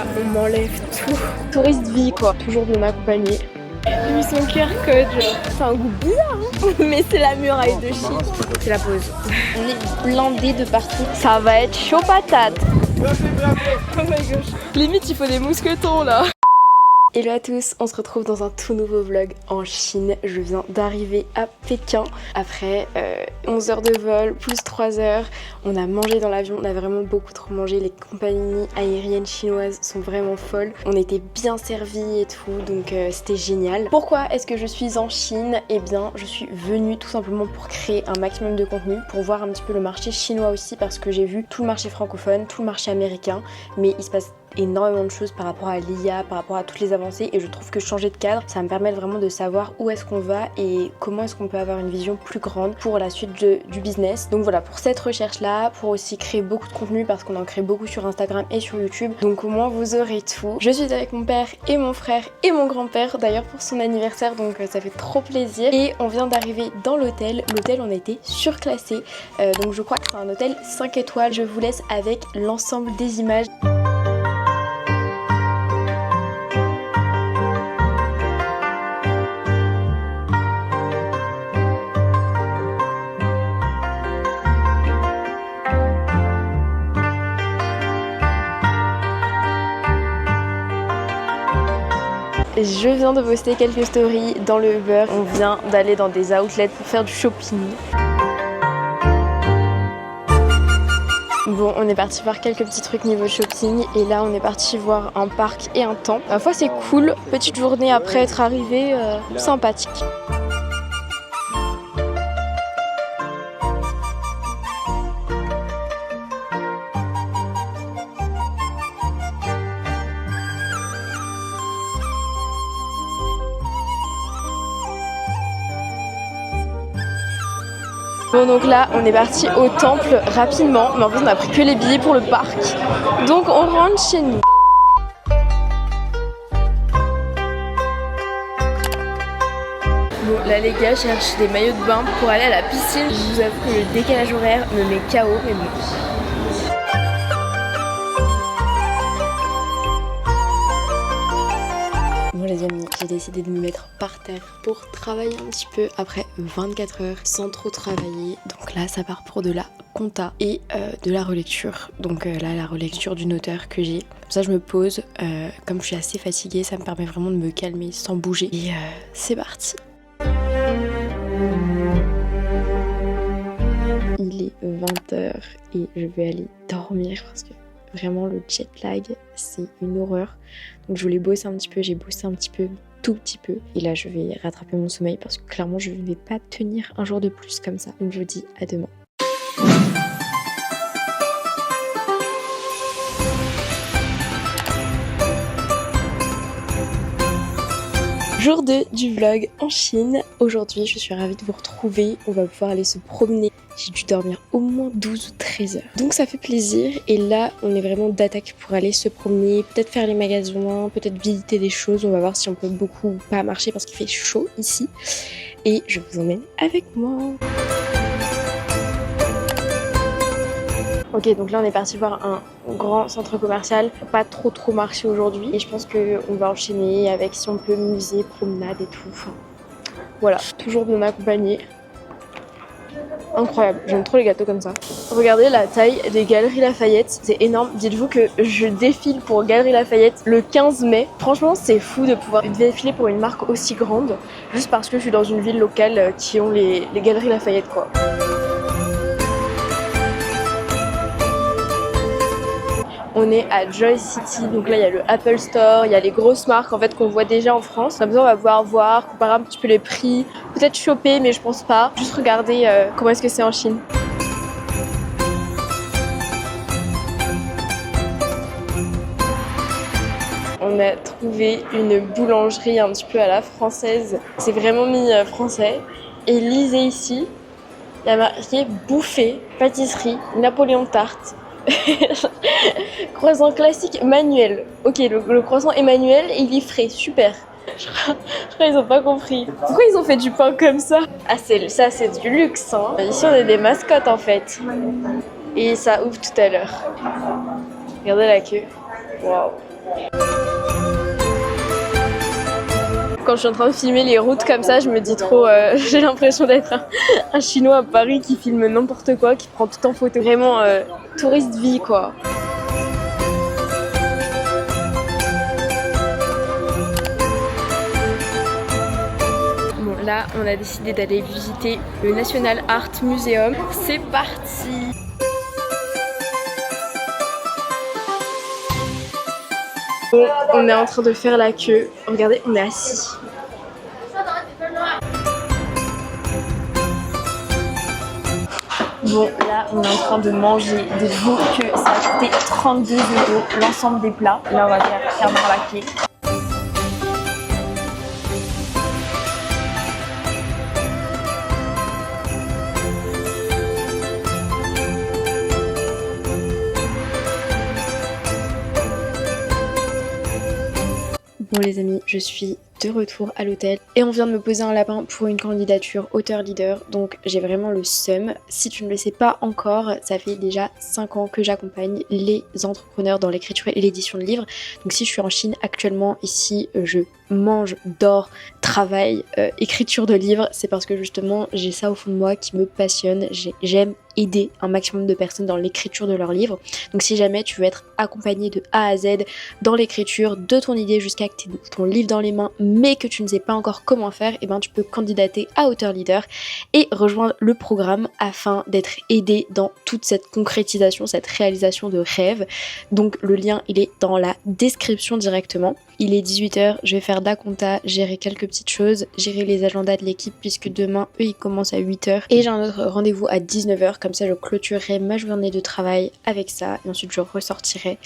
là, on m'enlève tout. Touriste vie quoi, toujours bien accompagné. J'ai mis son QR code, genre. C'est un goût bizarre, hein. Mais c'est la muraille de Chine. C'est la pause. On est blindés de partout. Ça va être chaud patate. Oh my gosh. Limite, il faut des mousquetons là. Hello à tous, on se retrouve dans un tout nouveau vlog en Chine. Je viens d'arriver à Pékin après 11 heures de vol plus 3 heures. On a mangé dans l'avion, on a vraiment beaucoup trop mangé. Les compagnies aériennes chinoises sont vraiment folles. On était bien servis et tout, donc c'était génial. Pourquoi est-ce que je suis en Chine? Eh bien, je suis venue tout simplement pour créer un maximum de contenu, pour voir un petit peu le marché chinois aussi, parce que j'ai vu tout le marché francophone, tout le marché américain, mais il se passe énormément de choses par rapport à l'IA, par rapport à toutes les avancées, et je trouve que changer de cadre, ça me permet vraiment de savoir où est-ce qu'on va et comment est-ce qu'on peut avoir une vision plus grande pour la suite du business. Donc voilà, pour cette recherche là, pour aussi créer beaucoup de contenu, parce qu'on en crée beaucoup sur Instagram et sur YouTube, donc au moins vous aurez tout. Je suis avec mon père et mon frère et mon grand-père d'ailleurs pour son anniversaire, donc ça fait trop plaisir, et on vient d'arriver dans l'hôtel. L'hôtel, on a été surclassé, donc je crois que c'est un hôtel 5 étoiles. Je vous laisse avec l'ensemble des images. Je viens de poster quelques stories dans le Uber. On vient d'aller dans des outlets pour faire du shopping. Bon, on est parti voir quelques petits trucs niveau shopping, et là on est parti voir un parc et un temple. À la fois c'est cool, petite journée après être arrivé, sympathique. Bon, donc là on est parti au temple rapidement, mais en fait on a pris que les billets pour le parc, donc on rentre chez nous. Bon, là les gars cherchent des maillots de bain pour aller à la piscine. Je vous avoue que le décalage horaire me met KO, mais bon. Bon les amis, j'ai décidé de me mettre par terre pour travailler un petit peu après 24 heures sans trop travailler. Donc là ça part pour de la compta et de la relecture. Donc là la relecture d'une auteure que j'ai. Comme ça je me pose, comme je suis assez fatiguée, ça me permet vraiment de me calmer sans bouger. Et c'est parti. Il est 20h et je vais aller dormir parce que vraiment le jet lag c'est une horreur. Donc je voulais bosser un petit peu, j'ai bossé un petit peu, tout petit peu. Et là je vais rattraper mon sommeil parce que clairement je ne vais pas tenir un jour de plus comme ça. Donc je vous dis à demain. Jour 2 du vlog en Chine. Aujourd'hui, je suis ravie de vous retrouver. On va pouvoir aller se promener. J'ai dû dormir au moins 12 ou 13 heures. Donc ça fait plaisir. Et là, on est vraiment d'attaque pour aller se promener. Peut-être faire les magasins, peut-être visiter des choses. On va voir si on peut beaucoup ou pas marcher parce qu'il fait chaud ici. Et je vous emmène avec moi. Ok, donc là on est parti voir un grand centre commercial. Pas trop marché aujourd'hui. Et je pense qu'on va enchaîner avec, si on peut, musée, promenade et tout. Enfin, voilà, toujours bien accompagné. Incroyable, j'aime trop les gâteaux comme ça. Regardez la taille des Galeries Lafayette, c'est énorme. Dites-vous que je défile pour Galeries Lafayette le 15 mai. Franchement, c'est fou de pouvoir défiler pour une marque aussi grande, juste parce que je suis dans une ville locale qui ont les Galeries Lafayette, quoi. On est à Joy City, donc là il y a le Apple Store, il y a les grosses marques en fait qu'on voit déjà en France. Comme ça on va pouvoir voir, comparer un petit peu les prix, peut-être choper, mais je pense pas. Juste regarder comment est-ce que c'est en Chine. On a trouvé une boulangerie un petit peu à la française. C'est vraiment mis français. Et lisez ici, il y a marqué buffet, pâtisserie, Napoléon tarte. Croissant classique manuel. Ok, le croissant est manuel et il est frais, super. Je crois qu'ils ont pas compris. Pourquoi ils ont fait du pain comme ça? Ah, ça c'est du luxe, hein. Ici on est des mascottes en fait. Et ça ouvre tout à l'heure. Regardez la queue. Waouh. Quand je suis en train de filmer les routes comme ça, je me dis trop, j'ai l'impression d'être un Chinois à Paris qui filme n'importe quoi, qui prend tout en photo. Vraiment touriste vie quoi. Bon là, on a décidé d'aller visiter le National Art Museum. C'est parti! Bon, on est en train de faire la queue. Regardez, on est assis. Bon, là, on est en train de manger. Dites-vous que ça a coûté 32 € l'ensemble des plats. Là, on va faire clairement la clé. Bon les amis, je suis de retour à l'hôtel et on vient de me poser un lapin pour une candidature auteur leader, donc j'ai vraiment le seum. Si tu ne le sais pas encore, ça fait déjà 5 ans que j'accompagne les entrepreneurs dans l'écriture et l'édition de livres. Donc si je suis en Chine actuellement, ici je mange, dors, travaille, écriture de livres, c'est parce que justement j'ai ça au fond de moi qui me passionne. J'aime aider un maximum de personnes dans l'écriture de leurs livres. Donc si jamais tu veux être accompagné de A à Z dans l'écriture de ton idée jusqu'à que tu aies ton livre dans les mains mais que tu ne sais pas encore comment faire, et ben tu peux candidater à auteur leader et rejoindre le programme afin d'être aidé dans toute cette concrétisation, cette réalisation de rêve. Donc le lien il est dans la description directement. Il est 18 h, je vais faire de la compta, gérer quelques petites choses, gérer les agendas de l'équipe puisque demain eux ils commencent à 8 h et j'ai un autre rendez-vous à 19 h, comme ça je clôturerai ma journée de travail avec ça et ensuite je ressortirai.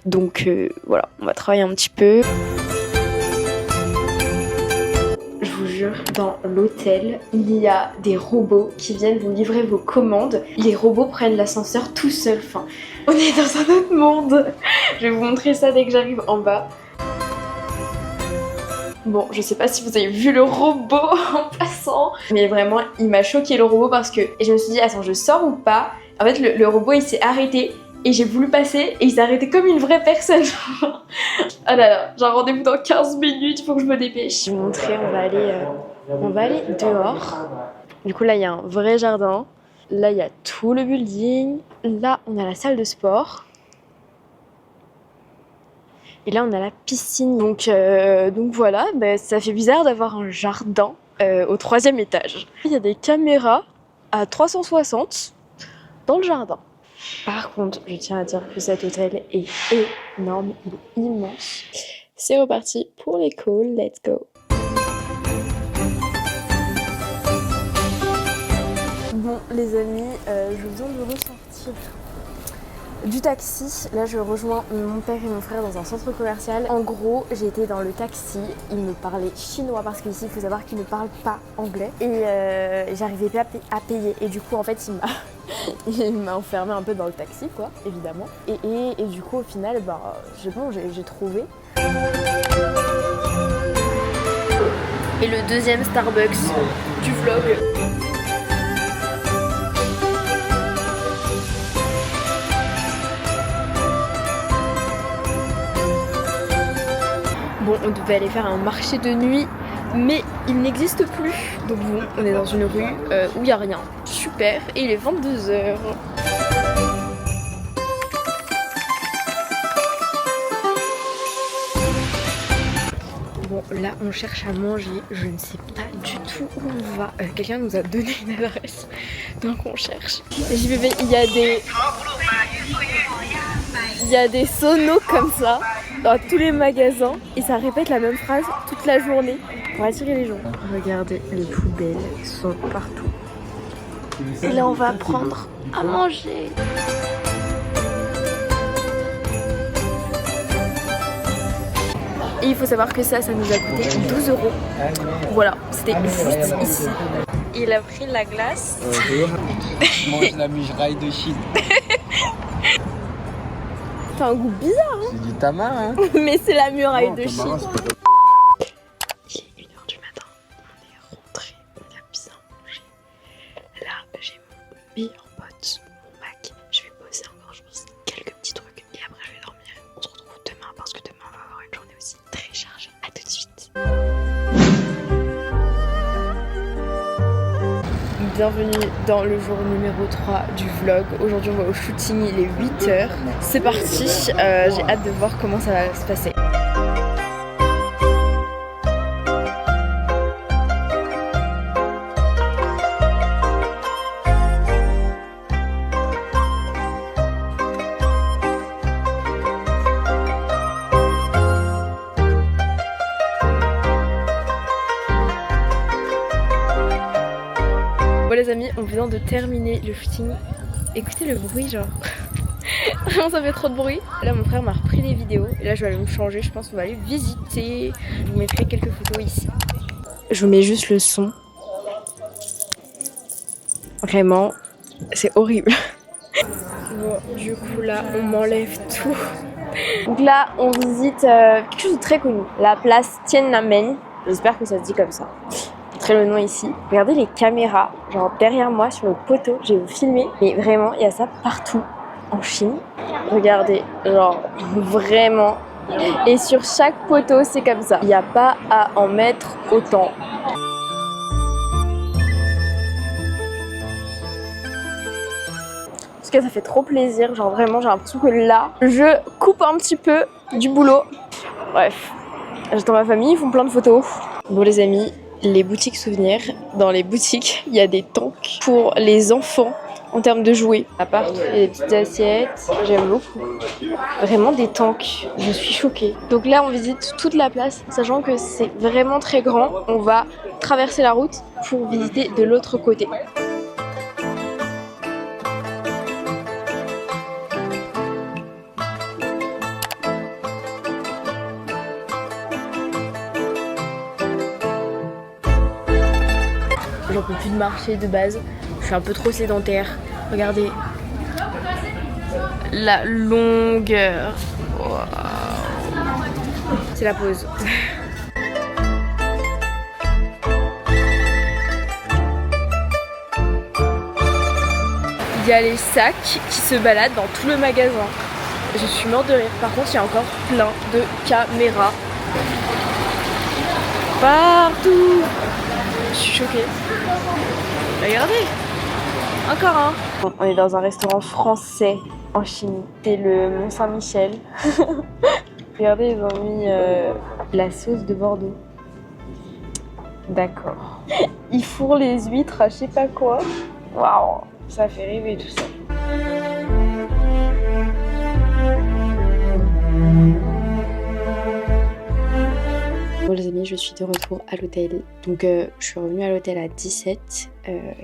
Donc voilà, on va travailler un petit peu. Je vous jure, dans l'hôtel, il y a des robots qui viennent vous livrer vos commandes. Les robots prennent l'ascenseur tout seuls. Enfin, on est dans un autre monde. Je vais vous montrer ça dès que j'arrive en bas. Bon, je sais pas si vous avez vu le robot en passant, mais vraiment, il m'a choqué le robot parce que... Et je me suis dit, attends, je sors ou pas? En fait, le robot, il s'est arrêté. Et j'ai voulu passer et il s'est arrêté comme une vraie personne. Ah là là, j'ai un rendez-vous dans 15 minutes, il faut que je me dépêche. Je vais vous montrer, on va aller dehors. Du coup là il y a un vrai jardin. Là il y a tout le building. Là on a la salle de sport. Et là on a la piscine. Donc voilà, bah, ça fait bizarre d'avoir un jardin au 3e étage. Il y a des caméras à 360 dans le jardin. Par contre, je tiens à dire que cet hôtel est énorme, il est immense. C'est reparti pour les calls, let's go. Bon les amis, je viens de ressortir du taxi. Là je rejoins mon père et mon frère dans un centre commercial. En gros j'ai été dans le taxi, ils me parlaient chinois parce qu'ici il faut savoir qu'ils ne parlent pas anglais. Et j'arrivais pas à payer et du coup en fait il m'a enfermé un peu dans le taxi quoi, évidemment. Et du coup au final bah j'ai trouvé. Et le deuxième Starbucks du vlog. Bon, on devait aller faire un marché de nuit, mais il n'existe plus. Donc bon, on est dans une rue où il n'y a rien. Super, et il est 22 h. Bon, là on cherche à manger, je ne sais pas du tout où on va. Quelqu'un nous a donné une adresse, donc on cherche. JBB, il y a des sonos comme ça dans tous les magasins et ça répète la même phrase toute la journée pour attirer les gens. Regardez, les poubelles sont partout. Et là on va prendre à manger. Et il faut savoir que ça nous a coûté 12 €. Voilà, c'était juste ici. Il a pris la glace. Je mange la migraille de Chine. C'est un goût bizarre hein. C'est du tamas hein. Mais c'est la muraille de Chine. Il est 1 h du matin, on est rentré, on a bien mangé. Là j'ai mon meilleur pote, mon Mac. Je vais poser encore quelques petits trucs et après je vais dormir. On se retrouve demain parce que demain on bienvenue dans le jour numéro 3 du vlog. Aujourd'hui on va au shooting, il est 8h. C'est parti, j'ai hâte de voir comment ça va se passer. Bon les amis, on vient de terminer le shooting. Écoutez le bruit genre. Vraiment ça fait trop de bruit. Là mon frère m'a repris les vidéos. Et là je vais aller me changer, je pense qu'on va aller visiter. Je vous mettrai quelques photos ici. Je vous mets juste le son. Vraiment, c'est horrible. Bon, du coup là on m'enlève tout. Donc là on visite quelque chose de très connu. La place Tiananmen. J'espère que ça se dit comme ça. Le nom ici. Regardez les caméras, genre derrière moi sur le poteau, je vais vous filmer, mais vraiment il y a ça partout en Chine. Regardez, genre vraiment. Et sur chaque poteau c'est comme ça. Il n'y a pas à en mettre autant. Parce que ça fait trop plaisir, genre vraiment j'ai l'impression que là, je coupe un petit peu du boulot. Bref, j'attends ma famille, ils font plein de photos. Bon les amis, les boutiques souvenirs, dans les boutiques il y a des tanks pour les enfants en termes de jouets. À part il y a des petites assiettes, j'aime beaucoup. Vraiment des tanks, je suis choquée. Donc là on visite toute la place, sachant que c'est vraiment très grand. On va traverser la route pour visiter de l'autre côté. J'en peux plus de marcher de base, je suis un peu trop sédentaire. Regardez la longueur. Wow. C'est la pause. Il y a les sacs qui se baladent dans tout le magasin. Je suis morte de rire. Par contre, il y a encore plein de caméras partout. Je suis choquée. Regardez, encore un. Bon, on est dans un restaurant français en Chine. C'est le Mont Saint-Michel. Regardez, ils ont mis la sauce de Bordeaux. D'accord. Ils fourrent les huîtres à je sais pas quoi. Waouh, ça fait rêver tout ça. Bon les amis, je suis de retour à l'hôtel. Donc je suis revenue à l'hôtel à 17.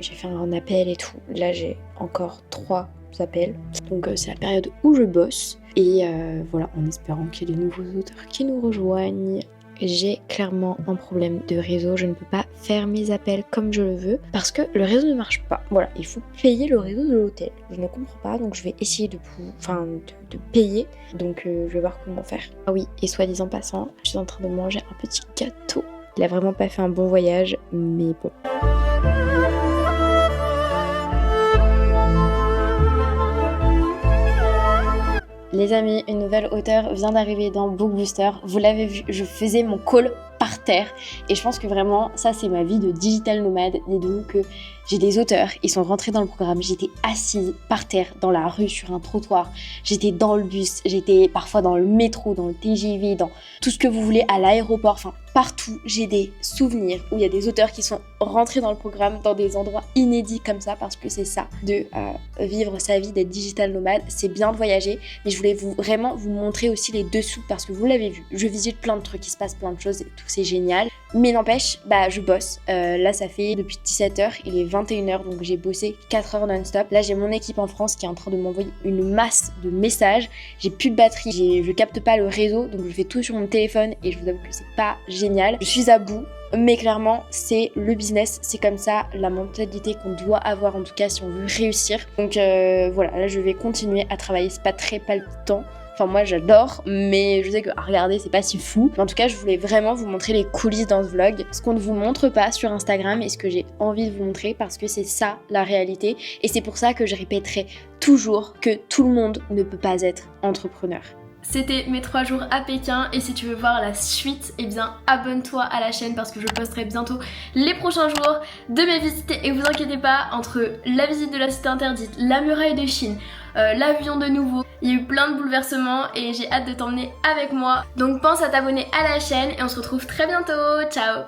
J'ai fait un appel et tout. Là j'ai encore 3 appels. Donc c'est la période où je bosse. Et voilà, en espérant qu'il y ait de nouveaux auteurs qui nous rejoignent. J'ai clairement un problème de réseau, je ne peux pas faire mes appels comme je le veux parce que le réseau ne marche pas. Voilà, il faut payer le réseau de l'hôtel. Je ne comprends pas, donc je vais essayer de payer. Donc je vais voir comment faire. Ah oui, et soit disant passant, je suis en train de manger un petit gâteau. Il a vraiment pas fait un bon voyage, mais bon. Les amis, une nouvelle auteure vient d'arriver dans Bookbooster. Vous l'avez vu, je faisais mon call par terre et je pense que vraiment ça c'est ma vie de digital nomade. Et donc j'ai des auteurs, ils sont rentrés dans le programme, j'étais assise par terre dans la rue sur un trottoir, j'étais dans le bus, j'étais parfois dans le métro, dans le TGV, dans tout ce que vous voulez, à l'aéroport, enfin partout j'ai des souvenirs où il y a des auteurs qui sont rentrés dans le programme dans des endroits inédits comme ça, parce que c'est ça de vivre sa vie d'être digital nomade. C'est bien de voyager, mais je voulais vraiment vous montrer aussi les dessous parce que vous l'avez vu, je visite plein de trucs, il se passe plein de choses et tout, c'est génial. Mais n'empêche, je bosse. Là, ça fait depuis 17h, il est 21h, donc j'ai bossé 4 heures non-stop. Là, j'ai mon équipe en France qui est en train de m'envoyer une masse de messages. J'ai plus de batterie, je capte pas le réseau, donc je fais tout sur mon téléphone et je vous avoue que c'est pas génial. Je suis à bout. Mais clairement, c'est le business, c'est comme ça, la mentalité qu'on doit avoir en tout cas si on veut réussir. Donc voilà, là je vais continuer à travailler, c'est pas très palpitant. Enfin moi j'adore, mais je sais que à regarder c'est pas si fou. Mais en tout cas je voulais vraiment vous montrer les coulisses dans ce vlog. Ce qu'on ne vous montre pas sur Instagram et ce que j'ai envie de vous montrer parce que c'est ça la réalité. Et c'est pour ça que je répéterai toujours que tout le monde ne peut pas être entrepreneur. C'était mes 3 jours à Pékin et si tu veux voir la suite, eh bien abonne-toi à la chaîne parce que je posterai bientôt les prochains jours de mes visites. Et vous inquiétez pas, entre la visite de la cité interdite, la muraille de Chine, l'avion de nouveau, il y a eu plein de bouleversements et j'ai hâte de t'emmener avec moi. Donc pense à t'abonner à la chaîne et on se retrouve très bientôt. Ciao!